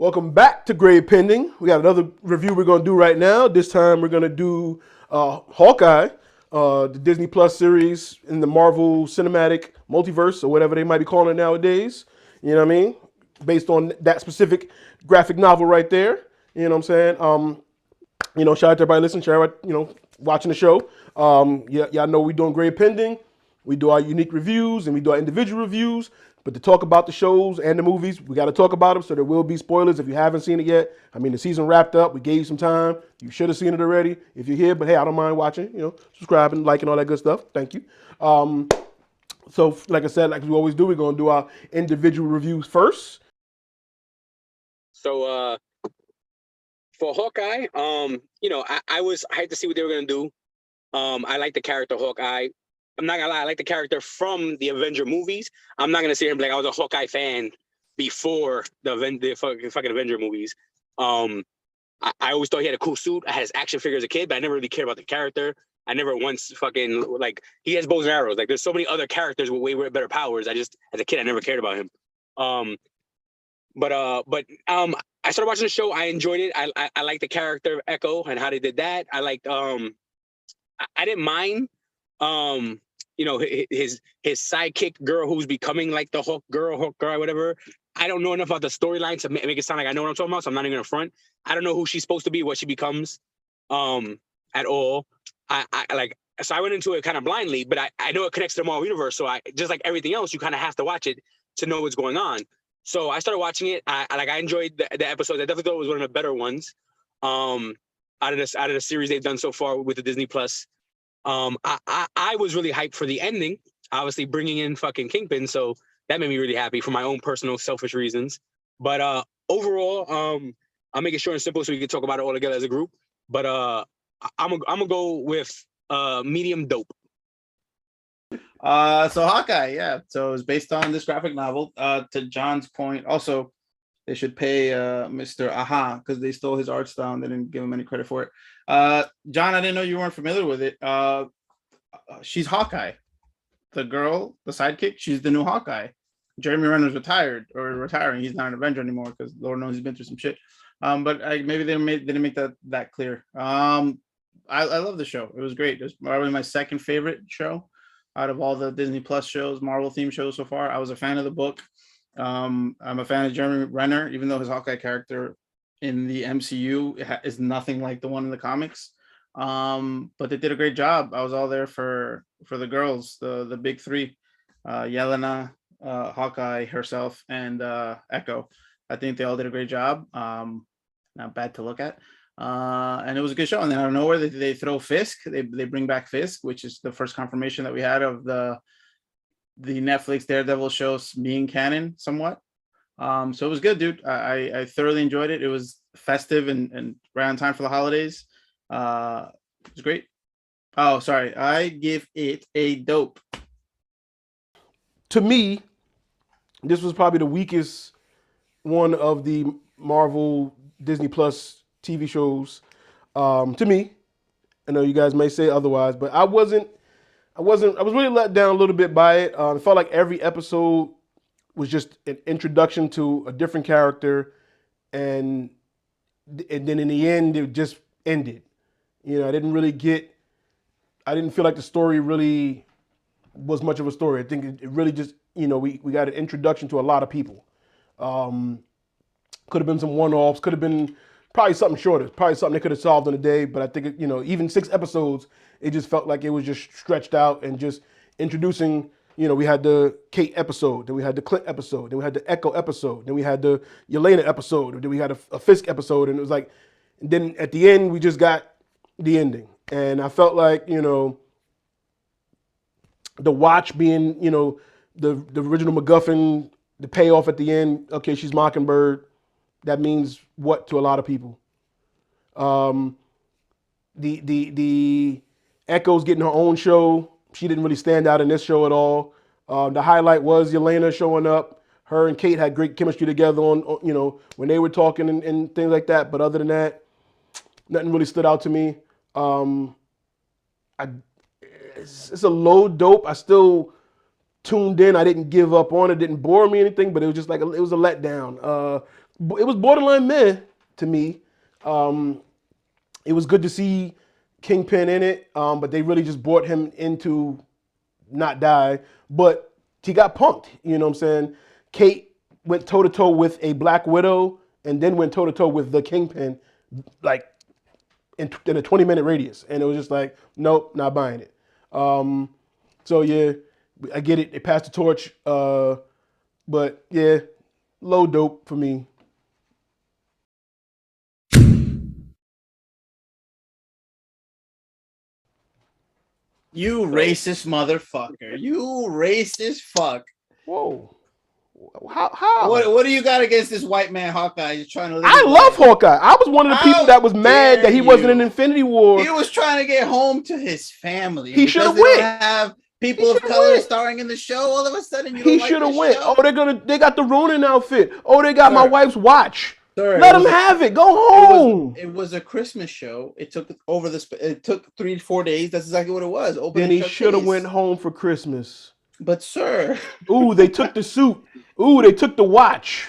Welcome back to Grade Pending. We got another review we're going to do right now. This time we're going to do Hawkeye, the Disney Plus series in the Marvel Cinematic Multiverse, or whatever they might be calling it nowadays. You know what I mean? Based on that specific graphic novel right there. You know what I'm saying? Shout out to everybody listening, shout out, watching the show. Y'all know we're doing Grade Pending. We do our unique reviews and we do our individual reviews. But to talk about the shows and the movies, we got to talk about them. So there will be spoilers if you haven't seen it yet. I mean, the season wrapped up. We gave you some time. You should have seen it already if you're here. But hey, I don't mind watching. Subscribing, liking, all that good stuff. Thank you. So like I said, like we always do, we're gonna do our individual reviews first. So for Hawkeye, I was hyped to see what they were gonna do. I like the character Hawkeye. I'm not gonna lie, I like the character from the Avenger movies. I'm not gonna sit here and be like I was a Hawkeye fan before the fucking Avenger movies. I always thought he had a cool suit. I had his action figure as a kid, but I never really cared about the character. I never once he has bows and arrows. Like there's so many other characters with way better powers. As a kid I never cared about him. But I started watching the show. I enjoyed it. I liked the character of Echo and how they did that. I liked I didn't mind his sidekick girl who's becoming like the Hawk girl, whatever. I don't know enough about the storyline to make it sound like I know what I'm talking about, so I'm not even gonna front. I don't know who she's supposed to be, what she becomes, at all. So I went into it kind of blindly, but I know it connects to the Marvel universe. So I just like everything else, you kind of have to watch it to know what's going on. So I started watching it. I enjoyed the episodes. I definitely thought it was one of the better ones. Out of the series they've done so far with the Disney Plus. I was really hyped for the ending, obviously bringing in fucking Kingpin, so that made me really happy for my own personal selfish reasons. But overall, I'll make it short and simple so we can talk about it all together as a group. But I'm gonna go with medium dope. So Hawkeye, yeah. So it's based on this graphic novel. To John's point, also they should pay Mr. Aha because they stole his art style and they didn't give him any credit for it. John, I didn't know you weren't familiar with it. She's Hawkeye, the girl, the sidekick. She's the new Hawkeye. Jeremy Renner's retiring. He's not an Avenger anymore because Lord knows he's been through some shit. But maybe they didn't make that clear. I love the show. It was great. It was probably my second favorite show out of all the Disney Plus shows, Marvel themed shows so far. I was a fan of the book. I'm a fan of Jeremy Renner, even though his Hawkeye character in the MCU is nothing like the one in the comics. But they did a great job. I was all there for the girls, the big three, Yelena, Hawkeye herself, and Echo. I think they all did a great job. Not bad to look at. And it was a good show. And then out of nowhere, they throw Fisk. They bring back Fisk, which is the first confirmation that we had of the Netflix Daredevil shows being canon somewhat. So it was good, dude. I thoroughly enjoyed it. It was festive and right on time for the holidays. It was great. Oh, sorry. I give it a dope. To me, this was probably the weakest one of the Marvel Disney Plus TV shows. To me, I know you guys may say otherwise, but I was really let down a little bit by it. It felt like every episode was just an introduction to a different character, and then in the end, it just ended. I didn't feel like the story really was much of a story. I think it really just, we got an introduction to a lot of people. Could have been some one-offs, could have been probably something shorter, probably something they could have solved in a day, but I think, even 6 episodes, it just felt like it was just stretched out and just introducing, we had the Kate episode, then we had the Clint episode, then we had the Echo episode, then we had the Yelena episode, then we had a Fisk episode, and it was like, and then at the end, we just got the ending. And I felt like, the Watch being, the original MacGuffin, the payoff at the end, okay, she's Mockingbird, that means what to a lot of people? The Echo's getting her own show. She didn't really stand out in this show at all. The highlight was Yelena showing up. Her and Kate had great chemistry together on when they were talking and things like that. But other than that, nothing really stood out to me. It's a low dope. I still tuned in. I didn't give up on it. It didn't bore me or anything, but it was just like it was a letdown. it was borderline meh to me. It was good to see Kingpin in it, but they really just brought him into not die. But he got punked. You know what I'm saying? Kate went toe to toe with a Black Widow, and then went toe to toe with the Kingpin, like in a 20-minute radius, and it was just like, nope, not buying it. So yeah, I get it. They passed the torch, but yeah, low dope for me. You racist motherfucker. You racist fuck. Whoa, how? What do you got against this white man Hawkeye? He's trying to live I his love life. Hawkeye. I was one of the people How that was mad that he dare wasn't in you. Infinity War. He was trying to get home to his family. He Because should've they don't went. have people He of should've color went. starring in the show. All of a sudden, you He don't like should have the went. show. Oh, they got the Ronin outfit. Oh, they got my Sir. wife's watch. Sir, Let it him was a- have it. Go home. It was a Christmas show. It took It took 3 to 4 days. That's exactly what it was. Open Then and he shut should have case. went home for Christmas. But sir, Ooh, they took the suit. Ooh, they took the watch.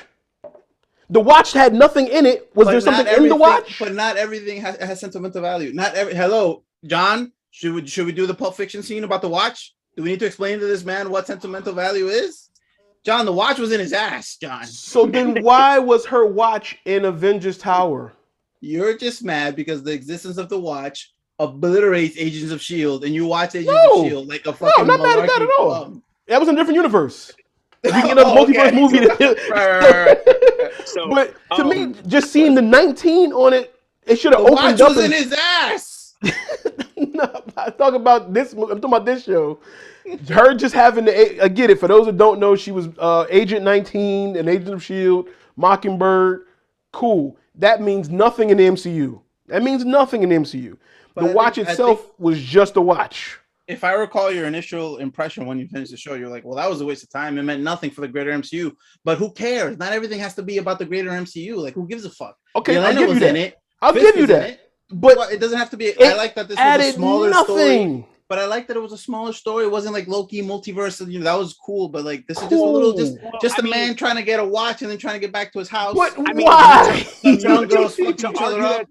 The watch had nothing in it. Was but there not something in the everything- watch? But not everything has sentimental value. Hello, John. Should we do the Pulp Fiction scene about the watch? Do we need to explain to this man what sentimental value is? John, the watch was in his ass, John. So then why was her watch in Avengers Tower? You're just mad because the existence of the watch obliterates Agents of S.H.I.E.L.D. and you watch Agents of S.H.I.E.L.D. like a fucking not mad at that malarkey at all. plum. That was a different universe. We can get another Oh, multiverse okay. movie. Right. So, But to me, just seeing the 19 on it, it should have The watch opened up. was in his ass. No, I talk about this. I'm talking about this show. Her just having the. I get it. For those that don't know, she was Agent 19 and Agent of Shield, Mockingbird. Cool. That means nothing in the MCU. That means nothing in the MCU. But The I watch think- itself was just a watch. If I recall your initial impression when you finished the show, you're like, well, that was a waste of time. It meant nothing for the greater MCU. But who cares? Not everything has to be about the greater MCU. Like, who gives a fuck? Okay, I'll Yelena give you was that. in it. I'll Fisk give you was in that. it. But Well, it doesn't have to be. it I like that this was a added smaller story. nothing. But I like that it was a smaller story. It wasn't like Loki multiverse. You know, that was cool. But like, this is just a little, just a man trying to get a watch and then trying to get back to his house. What? I mean, Why? Some young girls to fucking each other argue up.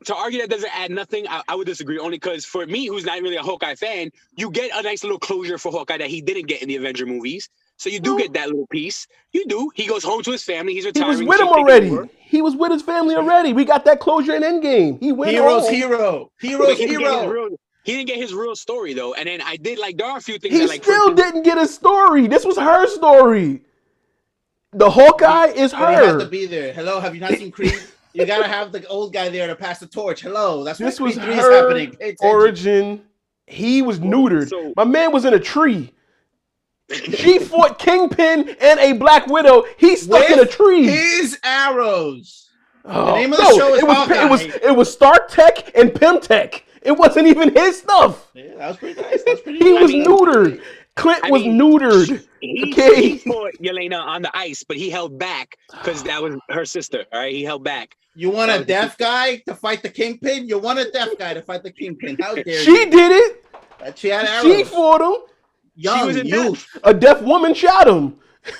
to argue that doesn't add nothing, I would disagree. Only because for me, who's not really a Hawkeye fan, you get a nice little closure for Hawkeye that he didn't get in the Avenger movies. So you do get that little piece. You do. He goes home to his family. He's He retiring. was with him She's taking already. over. He was with his family already. We got that closure in Endgame. He went Heroes, home. hero, But heroes, he didn't get his hero. real. He didn't get his real story though. And then I did like there are a few things He that like for still instance, didn't get his story. This was her story. The Hawkeye is But he had to her. be there. Hello, have you not seen Creed? You gotta have the old guy there to pass the torch. Hello, that's This why was Creed 3 is her happening. Pay attention. origin. He was neutered. so- My man was in a tree. She fought Kingpin and a Black Widow. He's stuck in a With tree. His arrows. Oh, name of the show is it was, Hawkeye. it was Stark Tech and Pym Tech. It wasn't even his stuff. Yeah, that was pretty nice. That was pretty He nice. was neutered. Clint I was mean, neutered. he Okay. fought Yelena on the ice, but he held back because that was her sister. All right, he held back. You want a deaf guy to fight the Kingpin? You want a deaf guy to fight the Kingpin? How dare She you? did it. She had She arrows. fought him. Young was in youth. A deaf woman shot him. She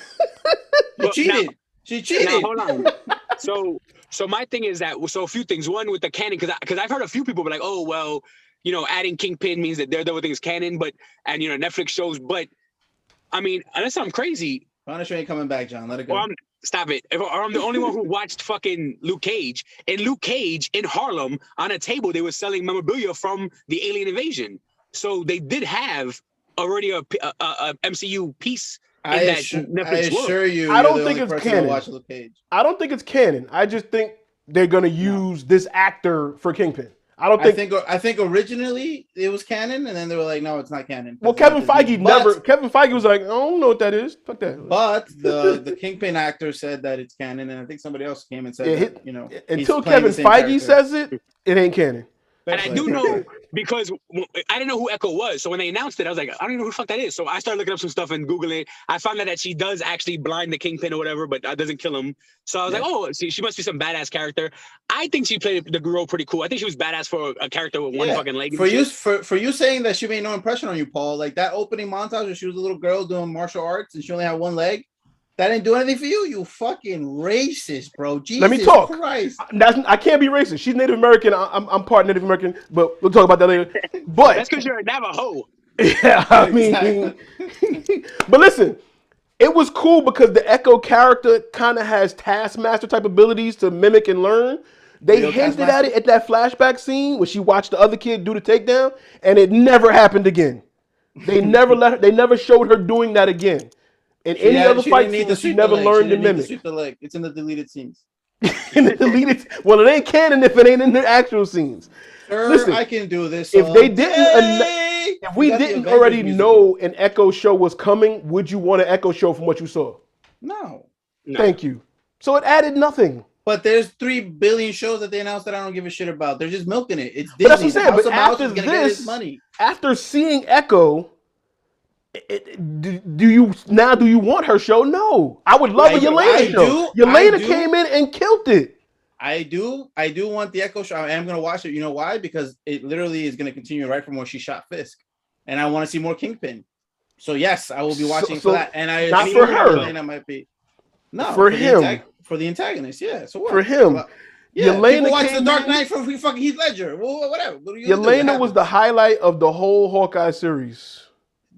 But cheated. She Now cheated. hold on. So my thing is that a few things. One with the canon, because I've heard a few people be like, oh well, adding Kingpin means that Daredevil thing is canon, but and Netflix shows, but I mean, unless I'm crazy, Punisher ain't coming back, John. Let it go. stop it. Or I'm the only one who watched fucking Luke Cage. In Luke Cage in Harlem on a table, they were selling memorabilia from the Alien Invasion. So they did have already a MCU piece in I that assure Netflix world. you, I don't you're the think only it's person to canon. watch Luke Cage. I don't think it's canon. I just think they're gonna use this actor for Kingpin. I don't I think. think originally it was canon, and then they were like, no, it's not canon. Well, It's not Kevin Disney. Feige But- never. Kevin Feige was like, I don't know what that is. Fuck that. But the Kingpin actor said that it's canon, and I think somebody else came and said Yeah, that, he's until playing Kevin the same Feige character. says it, it ain't canon. And I do know because I didn't know who Echo was. So when they announced it, I was like, I don't even know who the fuck that is. So I started looking up some stuff and Googling it. I found out that she does actually blind the Kingpin or whatever, but that doesn't kill him. So I was like, oh, see, she must be some badass character. I think she played the role pretty cool. I think she was badass for a character with one fucking leg. For you saying that she made no impression on you, Paul, like that opening montage where she was a little girl doing martial arts and she only had one leg. That didn't do anything for you. You fucking racist, bro. Jesus Let me talk. Christ. I can't be racist. She's Native American. I'm part Native American, but we'll talk about that later. That's But because you're a Navajo. yeah, I mean, Exactly. but listen, it was cool because the Echo character kind of has Taskmaster type abilities to mimic and learn. They Real hinted at Taskmaster? it at that flashback scene when she watched the other kid do the takedown, and it never happened again. They never let her, they never showed her doing that again. In any other She fight didn't need to scene, she sweep the never leg. She learned to didn't need to mimic. sweep the leg. It's in the deleted scenes. In the deleted, well, it ain't canon if it ain't in the actual scenes. Sir, Listen, I can do this. if they all didn't, day. if we got the didn't Avengers already musical. know an Echo show was coming, would you want an Echo show from what you saw? No. No. Thank you. So it added nothing. But there's 3 billion shows that they announced that I don't give a shit about. They're just milking it. It's Disney. But that's what I'm saying. House But of Mouse after is gonna get this, its money. after seeing Echo, do you want her show? No. I would love a Yelena show. Yelena came in and killed it. I do want the Echo show. I am gonna watch it. You know why? Because it literally is gonna continue right from where she shot Fisk, and I want to see more Kingpin. So yes, I will be watching for that. And I not for her. Yelena might be for him. for the antagonist. Yeah. So what? For him. Yeah, Yelena people watch came The Dark in- Knight for fucking Heath Ledger. Well, whatever. What are you gonna do? Yelena was the highlight of the whole Hawkeye series.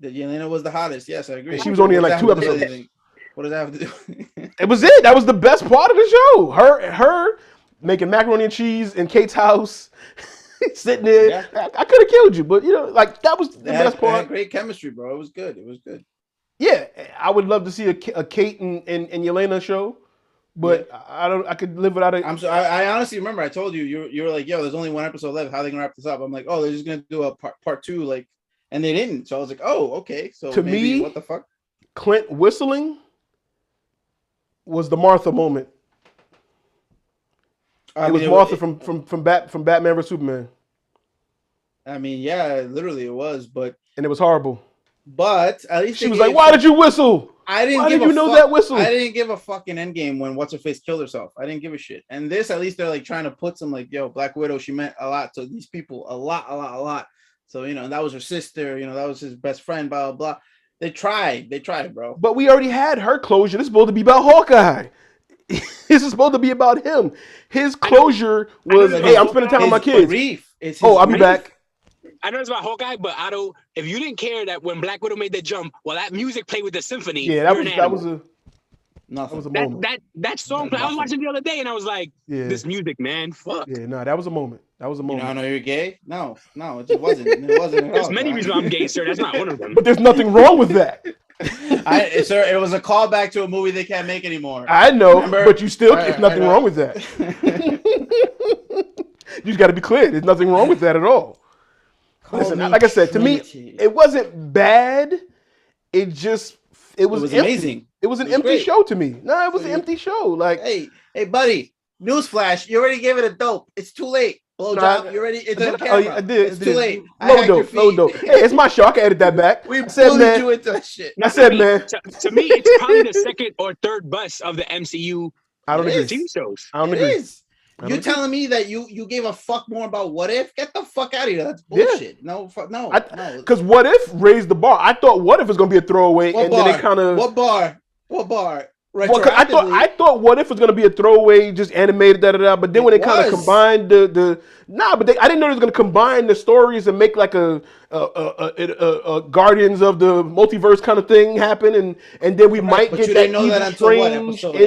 Yelena was the hottest. Yes, I agree. And she was only in like 2 What does that have to do with episodes. anything? What does that have to do? It was it. That was the best part of the show. Her making macaroni and cheese in Kate's house, sitting there. Yeah. I could have killed you, but like that was the best They had part. great chemistry, bro. It was good. It was good. Yeah, I would love to see a Kate and Yelena show, but I could live without it. I honestly remember I told you you were like, yo, there's only 1 episode left. How are they gonna wrap this up? I'm like, oh, they're just gonna do a part 2, like, and they didn't. So I was like, oh, okay. So To maybe, me, what the fuck? Clint whistling was the Martha moment. It was Martha from Batman vs Superman, I mean, yeah, literally it was, but and it was horrible. at least She was like, "Why did you whistle? I didn't. Why give did you a know fuck. that whistle?" I didn't give a fucking endgame when what's her face killed herself. I didn't give a shit. And this, at least they're like trying to put some like, yo, Black Widow. She meant a lot to these people, a lot. So that was her sister. That was his best friend. Blah blah blah. They tried, bro. But we already had her closure. This is supposed to be about Hawkeye. This is supposed to be about him. His closure was, "Hey, I'm spending time with my kids." I'll be back. I know it's about Hawkeye, but if you didn't care that when Black Widow made the jump, well, that music played with the symphony. Yeah, that was a moment. That song. I was watching the other day and I was like, this music, man, fuck. Yeah, no, that was a moment. That was a moment. I know you're gay. No, it just wasn't. It wasn't. There's many reasons I'm gay, sir. That's not one of them. But there's nothing wrong with that. Sir, it was a callback to a movie they can't make anymore. I know, but you still, there's nothing wrong with that. You just got to be clear. There's nothing wrong with that at all. Listen, like I said, to me, it wasn't bad. It was amazing. It was an empty show to me. No, it was an empty show. Like, hey, buddy, newsflash, you already gave it a dope. It's too late. Blowjob, you already. It's on camera. I did. It's too late. Low dope. Hey, it's my show. I can edit that back. We bullied you into that shit. I said, man. To me, it's probably the second or third best of the MCU. I don't agree. TV shows. I don't agree. You telling me that you gave a fuck more about What If? Get the fuck out of here. That's bullshit. Yeah. No. Because What If raised the bar. I thought What If was going to be a throwaway, then they kind of. What bar? Well, I thought What If was going to be a throwaway, just animated, but then when they kind of combined I didn't know they was going to combine the stories and make like a Guardians of the Multiverse kind of thing happen, and then we might get you that didn't know that until what, episode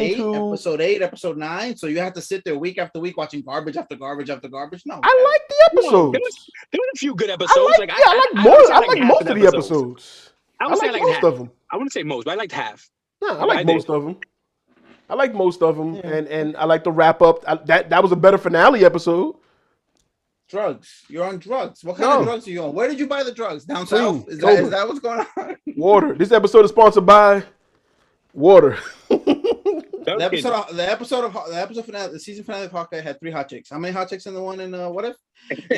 8, episode 9. So you have to sit there week after week watching garbage after garbage after garbage. No, I like the episodes. There was a few good episodes. I like most of the episodes. I would say like most of them. I wouldn't say most, but I liked half. No, I like most of them. And I like the wrap up. That was a better finale episode. Drugs. You're on drugs. What kind of drugs are you on? Where did you buy the drugs? Down south? Is that what's going on? Water. This episode is sponsored by water. The season finale of Hawkeye had 3 hot chicks. How many hot chicks in the one in What If?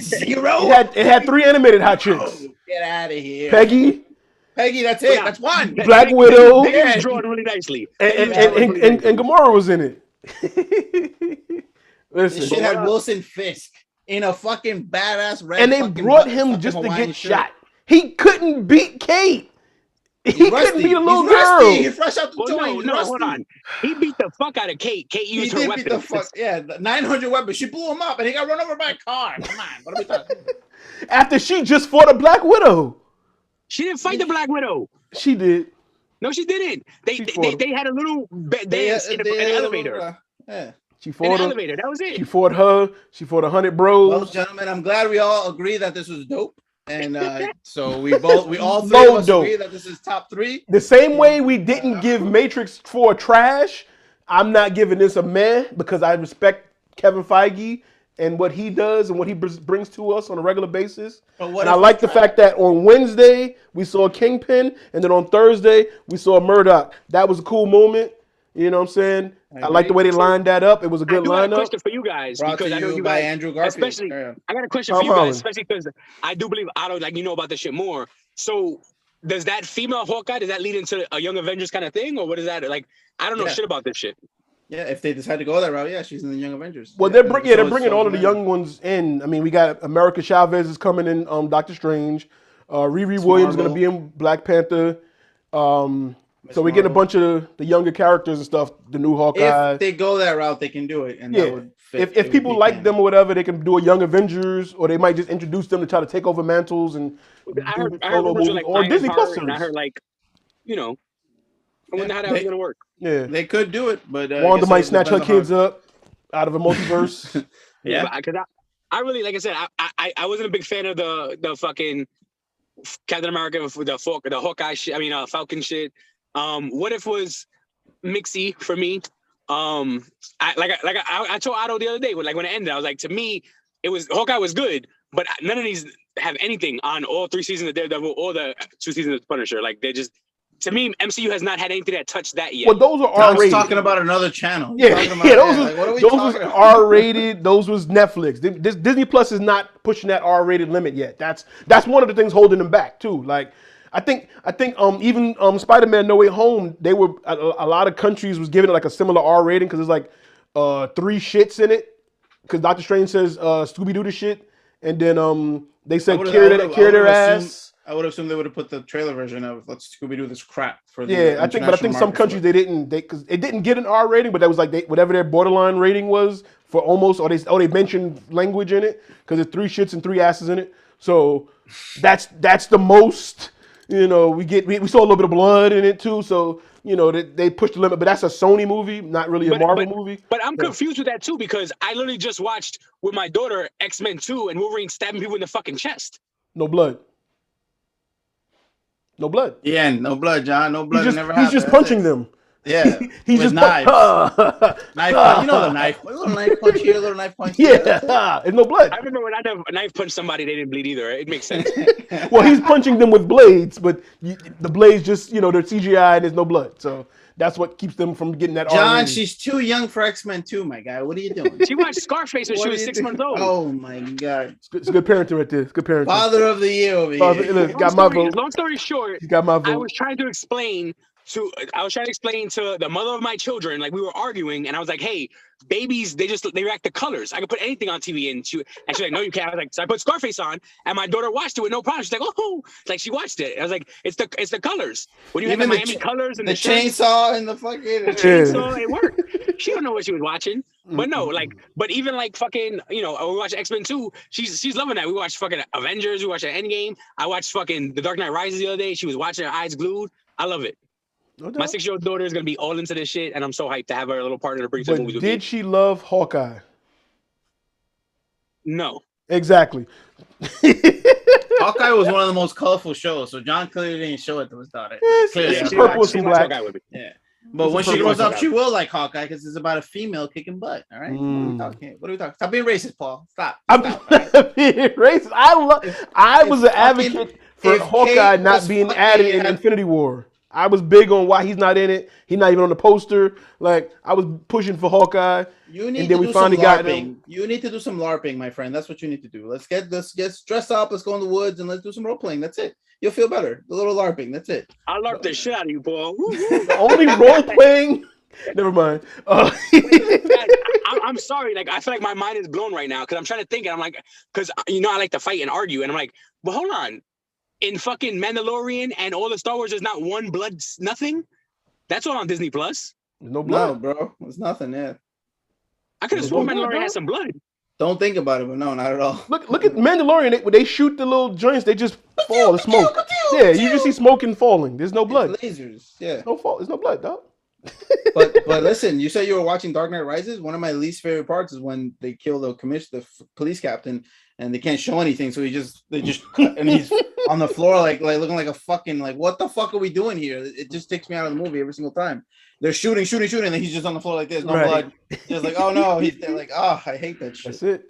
0. It had 3 animated hot chicks. Get out of here. Peggy, that's it. That's 1. Black Widow. They was drawn really nicely. And Gamora was in it. Listen. This shit had Wilson Fisk in a fucking badass red. And they brought him just to get shot. He couldn't beat Kate. He couldn't beat a little He's girl. rusty. He's fresh out the Well, joint. He's no, rusty. hold on. He beat the fuck out of Kate. Kate He used her did weapon. beat the fuck. Yeah, the 900 weapons. She blew him up, and he got run over by a car. Come on, what are we talking about? After she just fought a Black Widow. She didn't fight the Black Widow. She did. No, she didn't. They had a little dance in the elevator. Yeah. She In fought the her. elevator. That was it. She fought her. She fought 100 bros. Well, gentlemen, I'm glad we all agree that this was dope, and so we all three of us dope. agree that this is top 3. The same way we didn't give Matrix 4 trash, I'm not giving this a meh because I respect Kevin Feige and what he does and what he brings to us on a regular basis. And I like the fact that on Wednesday we saw Kingpin, and then on Thursday we saw Murdoch. That was a cool moment. You know what I'm saying? I like the way they lined that up. It was a good lineup. I got a question for you guys Brought to you by Andrew Garfield. Especially, I got a question for you guys, especially because I do believe Otto, like, you know about this shit more. So, does that female Hawkeye, does that lead into a Young Avengers kind of thing, or what is that? Like, I don't know shit about this shit. Yeah, if they decide to go that route, she's in the Young Avengers. Well, they're bringing all of the young ones in. I mean, we got America Chavez is coming in, Doctor Strange. Riri Williams is going to be in Black Panther. So we get a bunch of the younger characters and stuff. The new Hawkeye. If they go that route, they can do it, and that would fit. If people like them or whatever, they can do a Young Avengers, or they might just introduce them to try to take over mantles and. I heard like or Disney Plus series. And I heard like, you know, I wonder how that was gonna work. Yeah, they could do it, but Wanda might snatch her kids up out of a multiverse. Because I really, like I said, I wasn't a big fan of the fucking Captain America, the Hawkeye shit. I mean, Falcon shit. What if was mixy for me? I told Otto the other day, when it ended, I was like, to me, it was Hawkeye was good, but none of these have anything on all 3 seasons of Daredevil or the 2 seasons of Punisher. Like, they're just, to me, MCU has not had anything that touched that yet. Well, those are R-rated. I was talking about another channel. Those was R-rated. Those was Netflix. Disney Plus is not pushing that R-rated limit yet. That's one of the things holding them back too. Like, I think even Spider-Man No Way Home, they were a lot of countries was giving it like a similar R rating because there's like 3 shits in it. Because Doctor Strange says Scooby-Doo the shit, and then they said carry their ass. I would assume they would have put the trailer version of "Let's Scooby-Doo this crap" for the I think some countries they didn't because it didn't get an R rating, but that was like whatever their borderline rating was for almost, or they mentioned language in it because there's 3 shits and 3 asses in it. So that's the most. You know, we saw a little bit of blood in it too, so you know they pushed the limit. But that's a Sony movie, not really a Marvel movie. But I'm confused with that too because I literally just watched with my daughter X-Men 2 and Wolverine stabbing people in the fucking chest. No blood. No blood. Yeah, no blood, John. No blood. He's just punching them. Yeah, he's just knives. Knife punch. You know the knife. A little knife punch here, a little knife punch there. Yeah, there's no blood. I remember when I knife punched somebody, they didn't bleed either. It makes sense. Well, he's punching them with blades, but the blades just, they're CGI and there's no blood. So that's what keeps them from getting that. John, she's too young for X-Men 2, my guy. What are you doing? She watched Scarface when she was 6 months old. Oh my God. It's good parenting right there. It's good parenting. Father of the year over here. Look, got my vote. Long story short, got my vote. I was trying to explain to the mother of my children, like we were arguing, and I was like, "Hey, babies, they react to colors. I could put anything on TV," and she's like, "No, you can't." I was like, so I put Scarface on, and my daughter watched it with no problem. She's like, "Oh," like she watched it. I was like, "It's the colors. When you have the Miami colors and the chainsaw and the fucking chainsaw, it worked." She don't know what she was watching, but no, but even fucking, we watched X-Men 2. She's loving that. We watched fucking Avengers. We watched Endgame. I watched fucking The Dark Knight Rises the other day. She was watching her eyes glued. I love it. No doubt. My 6-year-old daughter is going to be all into this shit, and I'm so hyped to have her a little partner to bring to the movies with me. Did she love Hawkeye? No. Exactly. Hawkeye was one of the most colorful shows, so John clearly didn't show it to his daughter. It's purple and black. Yeah. But when she grows up, she will like Hawkeye because it's about a female kicking butt. All right. What are we talking? Stop being racist, Paul. Stop. I'm not being racist. I was an advocate for Hawkeye not being added in Infinity War. I was big on why he's not in it. He's not even on the poster. Like, I was pushing for Hawkeye. You need to do some LARPing. You need to do some LARPing, my friend. That's what you need to do. Let's get dressed up. Let's go in the woods and let's do some role playing. That's it. You'll feel better. A little LARPing. That's it. I LARP the shit out of you, Paul. The only role playing. Never mind. I'm sorry. Like, I feel like my mind is blown right now because I'm trying to think, and I'm like, because I like to fight and argue, and I'm like, well, hold on. in fucking Mandalorian and all the Star Wars, there's not one blood, nothing. That's all on Disney Plus. There's no No, blood. bro, it's nothing. Yeah, I could have There's sworn no blood, Mandalorian dog. has some blood. don't think about it, but no, not at all. Look at Mandalorian. When they shoot the little joints, they just fall. The smoke. Yeah, you just see smoke and falling. There's no blood. It's lasers. Yeah. There's no fall. There's no blood, dog. But listen, you said you were watching Dark Knight Rises. One of my least favorite parts is when they kill the police captain, and they can't show anything, so they just cut, and he's on the floor like looking like a fucking like, what the fuck are we doing here? It just takes me out of the movie every single time. They're shooting, and then he's just on the floor like this, no Right. blood. Just like, oh no, they're like, oh, I hate that shit. That's it.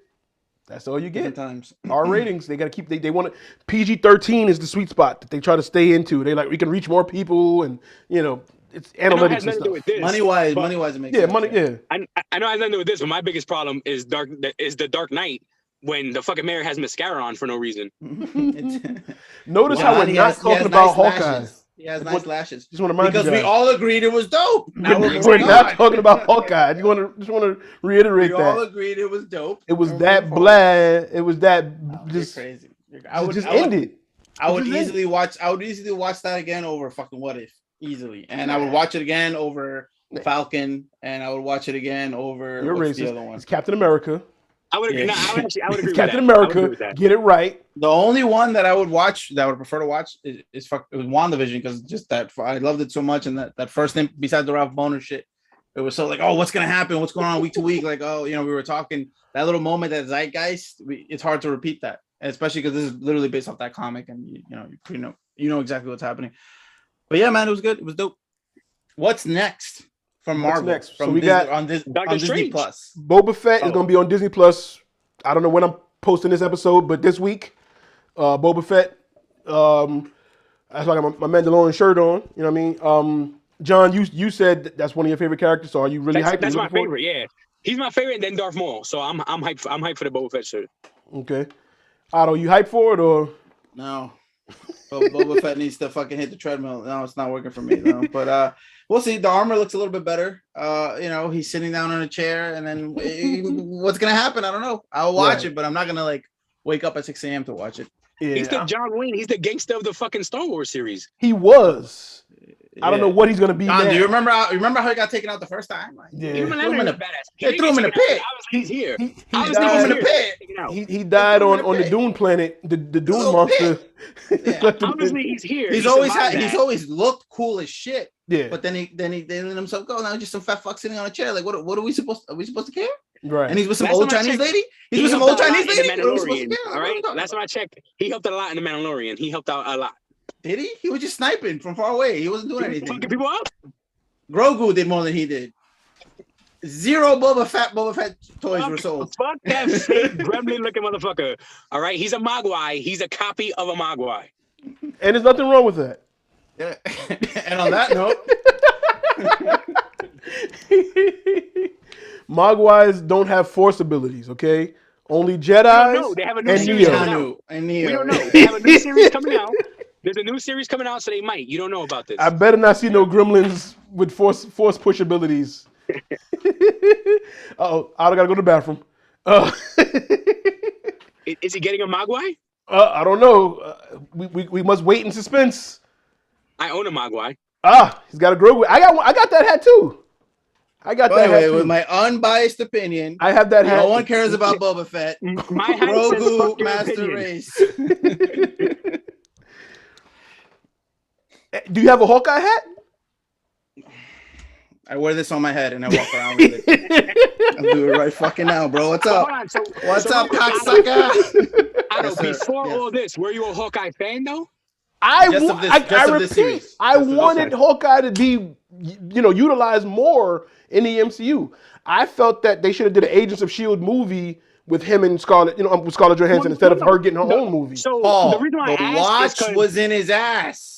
That's all you get. Sometimes R ratings. They gotta keep. They want to. PG-13 is the sweet spot that they try to stay into. They like we can reach more people, and it's I know it analytics has and nothing to do stuff. with this. money wise, but- it makes Yeah, sense, money. Yeah. I know it has nothing to do with this, but my biggest problem is the Dark Knight when the fucking mayor has mascara on for no reason. Notice how John, we're he not has talking nice about Hawkeye. lashes. He has nice lashes. Just want to remind Because you we guys. all agreed it was dope. Now We're moving not on. talking about Hawkeye. I just want to reiterate We all that agreed it was dope. it was And that moving forward. bland. It was that You're just crazy. I would end it. I would Just end easily watch. I would easily watch that again over fucking What If easily, and I would watch it again over Falcon, and I would watch it again over You're what's the racist. other one? It's Captain America. I would agree. Yeah. No, I would agree It's with Captain that. I would agree America. with that. Get it right. The only one that I would watch, that I would prefer to watch, is it was WandaVision, because just that I loved it so much, and that first thing besides the Ralph Boner shit, it was so like, oh, what's gonna happen? What's going on week to week? Like, oh, we were talking that little moment, that zeitgeist. It's hard to repeat that, and especially because this is literally based off that comic, and you know exactly what's happening. But yeah, man, it was good. It was dope. What's next from What's Marvel? next? So From we got on Disney Strange. Plus. Boba Fett is Oh. going to be on Disney Plus. I don't know when I'm posting this episode, but this week, Boba Fett. That's why I got my Mandalorian shirt on. You know what I mean? John, you said that's one of your favorite characters. So are you really hyped? That's You my looking for it? favorite. Yeah, he's my favorite, and then Darth Maul. So I'm hyped. I'm hyped for the Boba Fett shirt. Okay. Otto, you hyped for it or? No. Boba Fett needs to fucking hit the treadmill. No, it's not working for me. No. But we'll see. The armor looks a little bit better. He's sitting down on a chair, and then what's gonna happen? I don't know. I'll watch it, but I'm not gonna like wake up at 6 a.m. to watch it. Yeah, He's the John Wayne. He's the gangster of the fucking Star Wars series. he was. I don't know what he's gonna be. John, now. do you remember how he got taken out the first time? Like, Yeah. Even threw him in Leonard a- is badass. they threw him in a pit. Obviously, he's here. He Obviously, threw him in died, a pit. Taken out. he died threw him in on a the pit. Dune planet, the Dune little monster. Yeah. Obviously, he's here. He's He always survived he's that. always looked cool as shit. Yeah, But then he let himself go. Now he's just some fat fuck sitting on a chair. Like, what are we supposed to care? right. And he's with some Last old time I Chinese checked, lady. He's He with some helped old out a Chinese lot in lady. The What are we supposed to Mandalorian. care? All What are we right. talking Last about? time I checked, he helped a lot in the Mandalorian. He helped out a lot. Did he? He was just sniping from far away. He wasn't doing He was anything. fucking people up. Grogu did more than he did. Zero Boba Fett toys were sold. Fuck that fake gremlin looking motherfucker. All right. He's a Mogwai. He's a copy of a Mogwai. And there's nothing wrong with that. Yeah. And on that note, Mogwais don't have force abilities, okay? Only No, Jedi's they have a new and series Neo. coming out. Keanu and Neo. We don't know. They have a new series coming out. There's a new series coming out, so they might. You don't know about this. I better not see no gremlins with force push abilities. Uh-oh, I gotta go to the bathroom. Is he getting a Mogwai? I don't know. We must wait in suspense. I own a Mogwai. He's got a Grogu. I got that hat too. I got that hat Wait, too. with my unbiased opinion, I have that hat. no one cares about Boba Fett. My hat says fuck Grogu, your Master opinion. Race. Do you have a Hawkeye hat? I wear this on my head and I walk around with it. I'll do it right fucking now, bro. What's up? Hold on. So, What's so up, real quick, cocksucker? Otto, Yes, sir. before Yes. all this, were you a Hawkeye fan though? I Just of this repeat, series. I Just of this wanted series. Hawkeye to be, utilized more in the MCU. I felt that they should have did an Agents of Shield movie with him and Scarlett, with Scarlett Johansson Well, instead of no, her getting her no. own movie. So Paul, the reason why I the asked watch is 'cause- was in his ass.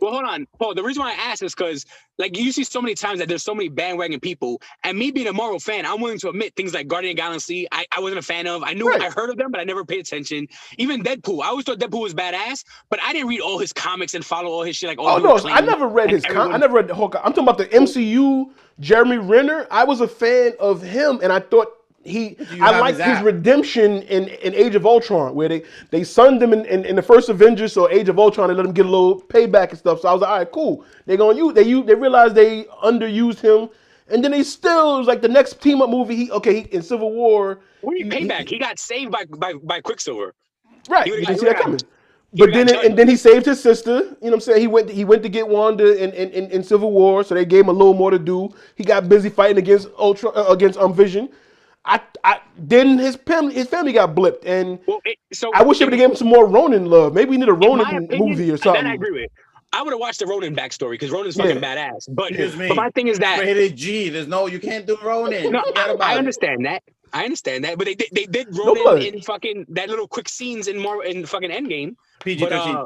Well, hold on, Paul. The reason why I asked is because, like, you see so many times that there's so many bandwagon people, and me being a Marvel fan, I'm willing to admit things like Guardian of the Galaxy, I wasn't a fan of. I knew Right. I heard of them, but I never paid attention. Even Deadpool, I always thought Deadpool was badass, but I didn't read all his comics and follow all his shit. Like, all Oh the no, acclaim. I never read Like, his. I everyone- never read Hawkeye. I'm talking about the MCU. Jeremy Renner. I was a fan of him, and I thought you I have like his his app. redemption in Age of Ultron, where they sunned him in the first Avengers, so Age of Ultron, they let him get a little payback and stuff. So I was like, all right, cool. They're gonna use they realized they underused him, and then they still, it was like the next team up movie. In Civil War, What do you payback? He got saved by Quicksilver. right, He you would've didn't got- see he that would've coming. he But would've got then he saved his sister. You know what I'm saying? He went to get Wanda in Civil War, so they gave him a little more to do. He got busy fighting against Vision. Then his family got blipped, and Well, I wish they would have given him some more Ronin love. Maybe we need a in my Ronin opinion, movie or that I something. agree with. I would have watched the Ronin backstory because Ronin's Yeah. fucking badass. But Excuse me. but my thing is that Rated G. You can't do Ronin. no, Forget about I it. understand that. I understand that, but they did No Ronin blood. in fucking that little quick scenes in fucking Endgame. PG-13.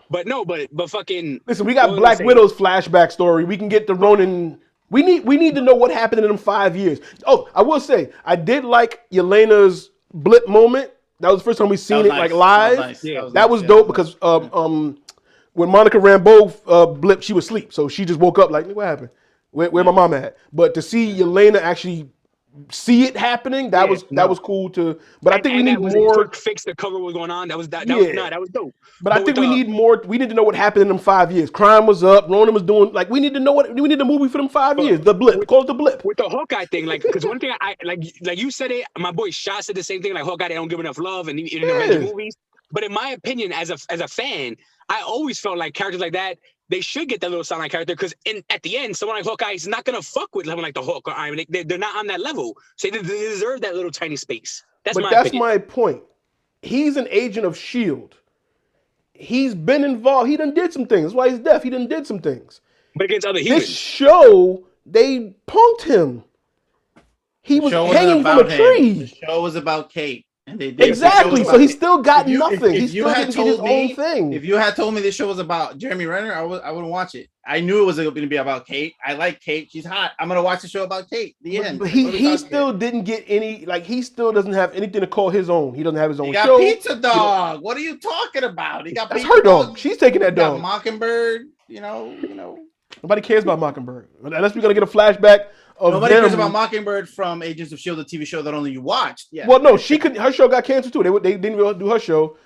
But fucking Listen, we what got was I Black saying? Widow's flashback story. We can get the Ronin. We need to know what happened in them 5 years. Oh, I will say, I did like Yelena's blip moment. That was the first time we That seen was it nice. like That live. was nice. Yeah. That was nice. dope Yeah, because when Monica Rambeau blipped, she was asleep, so she just woke up like, what happened? Where my mom at? But to see Yelena actually see it happening, that was cool too. But I think we and need that was a more. quick fix to cover what was going on. That was that Yeah. was dope. But I think with we the- need more. We need to know what happened in them 5 years. Crime was up. Ronan was doing like we need to know what we need a movie for them 5 years. The blip. Call it the blip. with the Hawkeye thing, like, because one thing I like you said it, my boy Shah said the same thing, like Hawkeye, they don't give enough love and in the Avengers movies. But in my opinion, as a fan, I always felt like characters like that, they should get that little silent character because at the end, someone like Hawkeye is not gonna fuck with someone like the Hawk or Iron Man. They're not on that level, so they deserve that little tiny space. That's But my that's opinion. my point. He's an agent of Shield. He's been involved. He done did some things. That's why he's deaf. He done did some things. But against other humans, This show, they punked him. He was show wasn't hanging from a about him. tree. The show was about Kate, and they did Exactly. So he still got nothing. He If you still had didn't get his told me, own thing. if you had told me this show was about Jeremy Renner, I wouldn't watch it. I knew it was going to be about Kate. I like Kate. She's hot. I'm going to watch the show about Kate. The end. But What are we he talking still about? didn't get any. Like he still doesn't have anything to call his own. He doesn't have his own He got show. Pizza Dog. What are you talking about? He got That's Pizza her dog. She's taking that He got dog. Mockingbird. You know. Nobody cares about Mockingbird unless we're gonna get a flashback of Nobody them. cares about Mockingbird from Agents of S.H.I.E.L.D., the TV show that only you watched. Yeah. Well, no, she couldn't. Her show got canceled too. They didn't even do her show.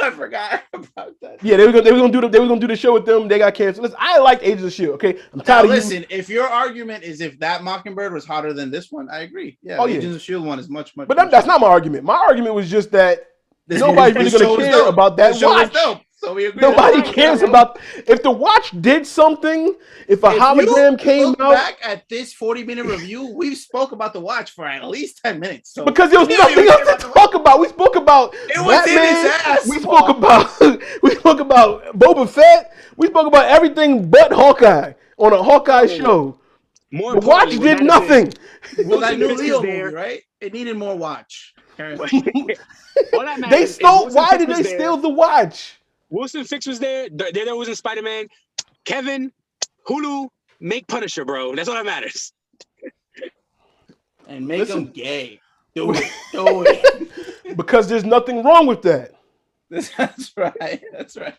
I forgot about that. Yeah, they were gonna do the show with them. They got canceled. Listen, I like Agents of Shield. Okay, I'm Now, tired of listen, if your argument is if that Mockingbird was hotter than this one, I agree. Yeah, Oh, yeah. Agents of S.H.I.E.L.D. one is much. But that's not my argument. My argument was just that This nobody's movie- really this gonna show was care dope. about that This show was watch. dope. So we agree. Nobody cares about if the watch did something. If a hologram came look out, back at this 40-minute review, we spoke about the watch for at least 10 minutes. So because there was we don't nothing even else care to about the talk about. We spoke about It was in Batman. his ass, We Paul. spoke about Boba Fett. We spoke about everything but Hawkeye on a Hawkeye show. more The watch importantly, did nothing. Well, that Wilson new Fisk is Leo there. movie, right? It needed more watch. Carry on. All that matters They is stole. Wilson Why Fisk did was they there. steal the watch? Wilson Fix was there. There was in Spider-Man. Kevin, Hulu, make Punisher, bro. That's all that matters. And make Listen. them gay. Do it. Do it. Because there's nothing wrong with that. That's right. That's right.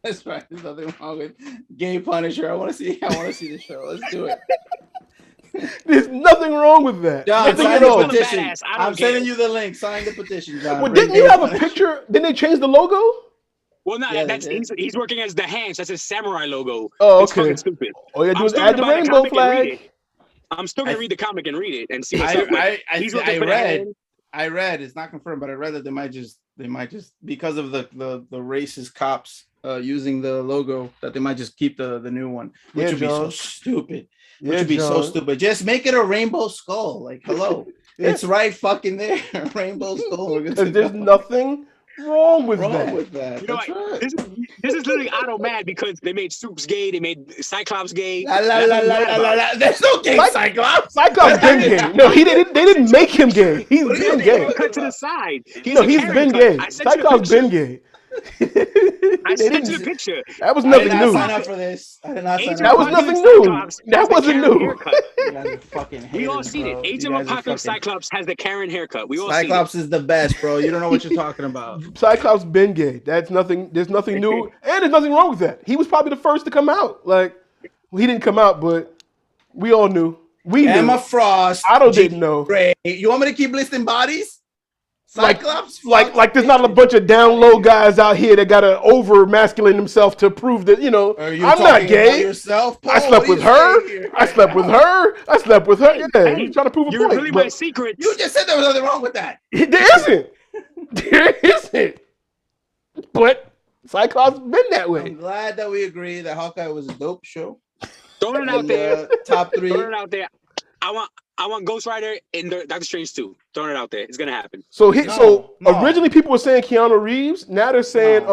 That's right. There's nothing wrong with gay Punisher. I want to see the show. Let's do it. There's nothing wrong with that. John, Nothing sign at the all. Badass. petition. I don't I'm care. sending you the link. Sign the petition, John. Well, Bring didn't you gay have a Punisher. picture? Didn't they change the logo? Well, no, Yeah, they that's did. he's working as the Hands. That's his samurai logo. Oh, It's okay. fucking stupid. All you gotta do I'm is still add the gonna buy the rainbow comic and read flag. it. I'm still gonna read the comic and read it and see what's I, up. But I, I, he's I looking for the read. hand. I read. It's not confirmed, but I read that they might just because of the racist cops using the logo that they might just keep the new one, which Yeah, would be so John. stupid. Which Yeah, would be so John. stupid. Just make it a rainbow skull. Like, hello, Yeah. it's right fucking there. Rainbow skull. We're good to Because there's go. nothing wrong with wrong that. with that. You know That's what? right. This is literally Otto mad because they made Supes gay, they made Cyclops gay. La, la, That's la, what he's la, mad la, about. la, la. There's no gay Cyclops. Cyclops been gay. No, they didn't make him gay. He's What are you been doing? gay. Cut to the side. No, he's been gay. I sent you the Cyclops picture. been gay. I They sent you didn't- the picture. That was I nothing did not new. sign up for this. I did not sign Agent up. That was for this. nothing Apocalypse new. Cyclops That has the wasn't Karen new. haircut. You guys are fucking We all haters, seen bro. it. You Agent guys are Apocalypse fucking- Cyclops has the Karen haircut. We all Cyclops seen is the best, bro. You don't know what you're talking about. Cyclops been gay. That's nothing. There's nothing new, and there's nothing wrong with that. He was probably the first to come out. Like he didn't come out, but we all knew. We knew. Emma Frost. Otto didn't know. Grey. You want me to keep listing bodies? Cyclops. Like there's not a bunch of down low guys out here that gotta over masculine himself to prove that I'm not gay. Yourself, Paul? I slept with her. I slept with her. I slept with her. Yeah, he's trying to prove a You're point. really my secrets. You just said there was nothing wrong with that. There isn't. There isn't. But Cyclops been that way. I'm glad that we agree that Hawkeye was a dope show. Throwing it out there. Top 3. Throwing it out there. I want Ghost Rider in Doctor Strange 2. Throwing it out there. It's gonna happen. So originally people were saying Keanu Reeves. Now they're saying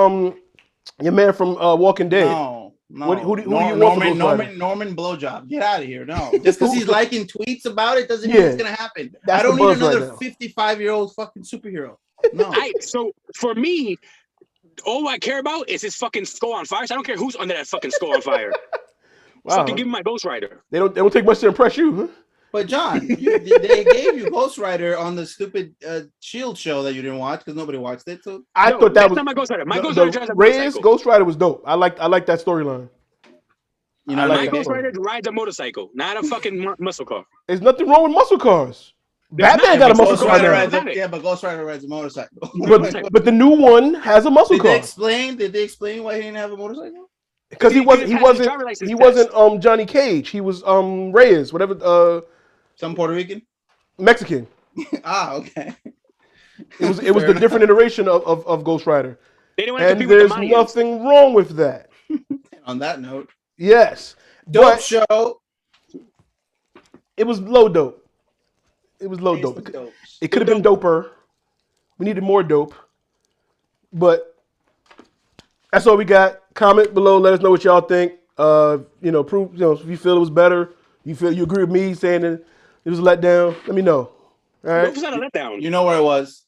your man from Walking Dead. No. Who do you want for Ghost Rider? Norman Blowjob. Get out of here. No. Just because he's liking tweets about it doesn't mean it's gonna happen. I don't need another 55-year-old fucking superhero. No. So for me, all I care about is his fucking skull on fire. So I don't care who's under that fucking skull on fire. Wow. Fucking give me my Ghost Rider. They don't take much to impress you, huh? But John, they gave you Ghost Rider on the stupid Shield show that you didn't watch because nobody watched it. So I thought that was not my Ghost Rider. My Ghost Rider drives a Reyes motorcycle. Ghost Rider was dope. I like that storyline. You know, my Ghost Rider rides a motorcycle, not a fucking muscle car. There's nothing wrong with muscle cars. Batman got a muscle car now. But Ghost Rider rides a motorcycle. But the new one has a muscle car. Did they explain why he didn't have a motorcycle? Because he wasn't Johnny Cage. He was Reyes, whatever. Some Puerto Rican, Mexican. Okay. It was the different iteration of Ghost Rider. They didn't want to and compete with the there's Mayans. nothing wrong with that. On that note, yes, dope show. It was low dope. It was low dope. It could have been doper. We needed more dope. But that's all we got. Comment below. Let us know what y'all think. Prove if you feel it was better. You agree with me saying that it was a letdown. Let me know. All right. Dope's not a letdown. You know where it was.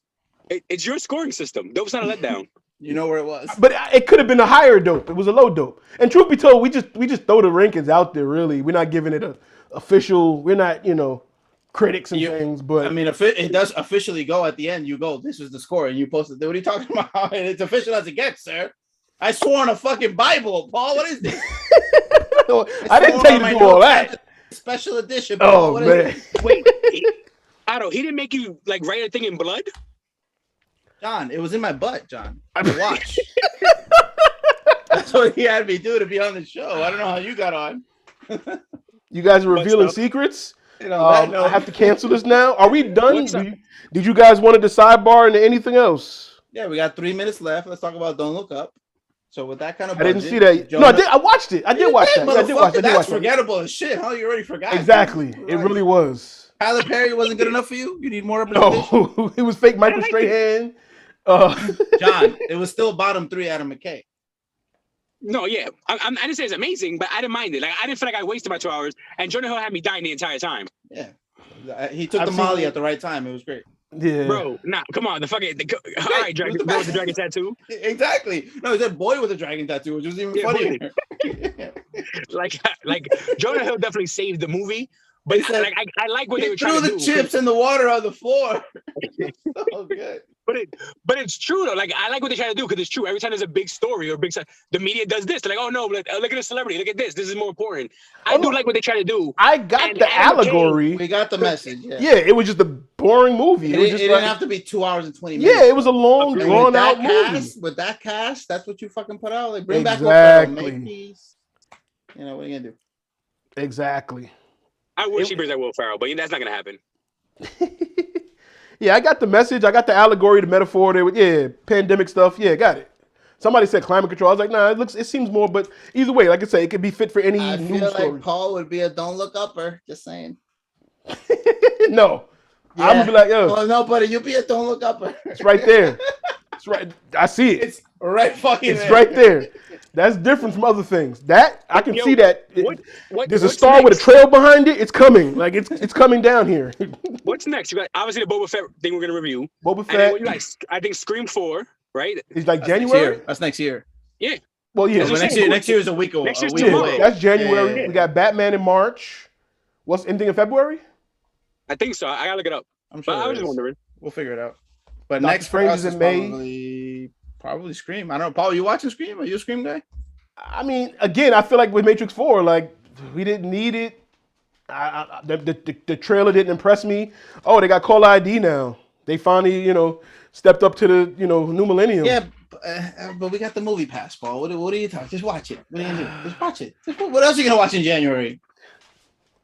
It's your scoring system. Dope's not a letdown. You know where it was. But it could have been a higher dope. It was a low dope. And truth be told, we just throw the rankings out there. Really, we're not giving it a official. We're not critics and things. But I mean, it does officially go at the end. You go, this is the score, and you post it. What are you talking about? It's official as it gets, sir. I swore on a fucking Bible, Paul. What is this? I didn't tell you to do all that. Special edition. Paul. What man! Wait, Otto, he didn't make you write a thing in blood? John, it was in my butt, John. Watch. That's what he had me do to be on the show. I don't know how you got on. You guys are revealing secrets. I have to cancel this now. Are we done? Did you guys want to sidebar into anything else? Yeah, we got 3 minutes left. Let's talk about Don't Look Up. So with that kind of budget, I didn't see that. No, I watched it. I did watch that. I did watch that. That's forgettable as shit. Huh? You already forgot. Exactly. It really was. Tyler Perry wasn't good enough for you? You need more representation? No, it was fake Michael Strahan. John, it was still bottom 3 Adam McKay. No, yeah. I didn't say it's amazing, but I didn't mind it. I didn't feel like I wasted my 2 hours. And Jonah Hill had me dying the entire time. Yeah. He took the Molly at the right time. It was great. Yeah. Bro, come on. All right, dragon, boy with the dragon tattoo. Exactly. No, he said boy with a dragon tattoo, which was even funnier. like Jonah Hill definitely saved the movie. But I like what they were trying to do. Threw the chips in the water on the floor. So good. But it's true though. I like what they try to do because it's true. Every time there's a big story or the media does this. They're like, oh no, look at the celebrity. Look at this. This is more important. I do like what they try to do. I got the allegory. We got the message. Yeah, it was just a boring movie. It didn't have to be 2 hours and 20 minutes. Yeah, it was a long, drawn out movie. With that cast, that's what you fucking put out. Bring back Will Ferrell, make peace. What are you gonna do? Exactly. I wish he brings that Will Ferrell, but that's not gonna happen. Yeah, I got the message. I got the allegory, the metaphor. Pandemic stuff. Yeah, got it. Somebody said climate control. I was like, nah, it seems more, but either way, like I say, it could be fit for any news story. Like Paul would be a don't look upper. Just saying. No, yeah. I'm gonna be like, yo. Well, no, buddy, you be a don't look upper. It's right there. It's right. I see it. It's right fucking. It's right there. That's different from other things. That I can see that. There's a star with a trail behind it. It's coming. Like it's coming down here. What's next? You got obviously the Boba Fett thing we're gonna review. Boba Fett. And then I think Scream 4, right? It's like January. That's next year. Yeah. Well, yeah. Next year is a week away. That's January. Yeah. We got Batman in March. What's ending in February? I think so. I gotta look it up. I'm sure. I was just wondering. We'll figure it out. But Doctor next Strange is in May. Probably Scream. I don't know. Paul, you watching Scream? Are you a Scream guy? I mean, again, I feel like with Matrix 4, like we didn't need it. The trailer didn't impress me. Oh, they got call ID now. They finally, stepped up to the, new millennium. Yeah, but we got the movie pass, Paul. What are you talking? Just watch it. What are you gonna do? Just watch it. What else are you gonna watch in January?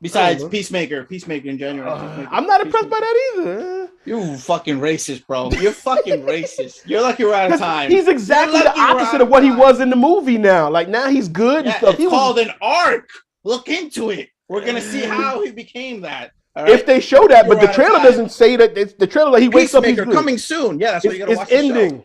Besides Peacemaker in January. I'm not impressed by that either. You fucking racist, bro. You're fucking racist. You're lucky we're out of time. He's exactly the opposite of what he was in the movie now. Like, now he's good and stuff. It's called an arc. Look into it. We're going to see how he became that. Right? If they show that, but the trailer doesn't say that. The trailer, like, he wakes up, he's good. Coming soon. Yeah, that's what you got to watch. It's ending.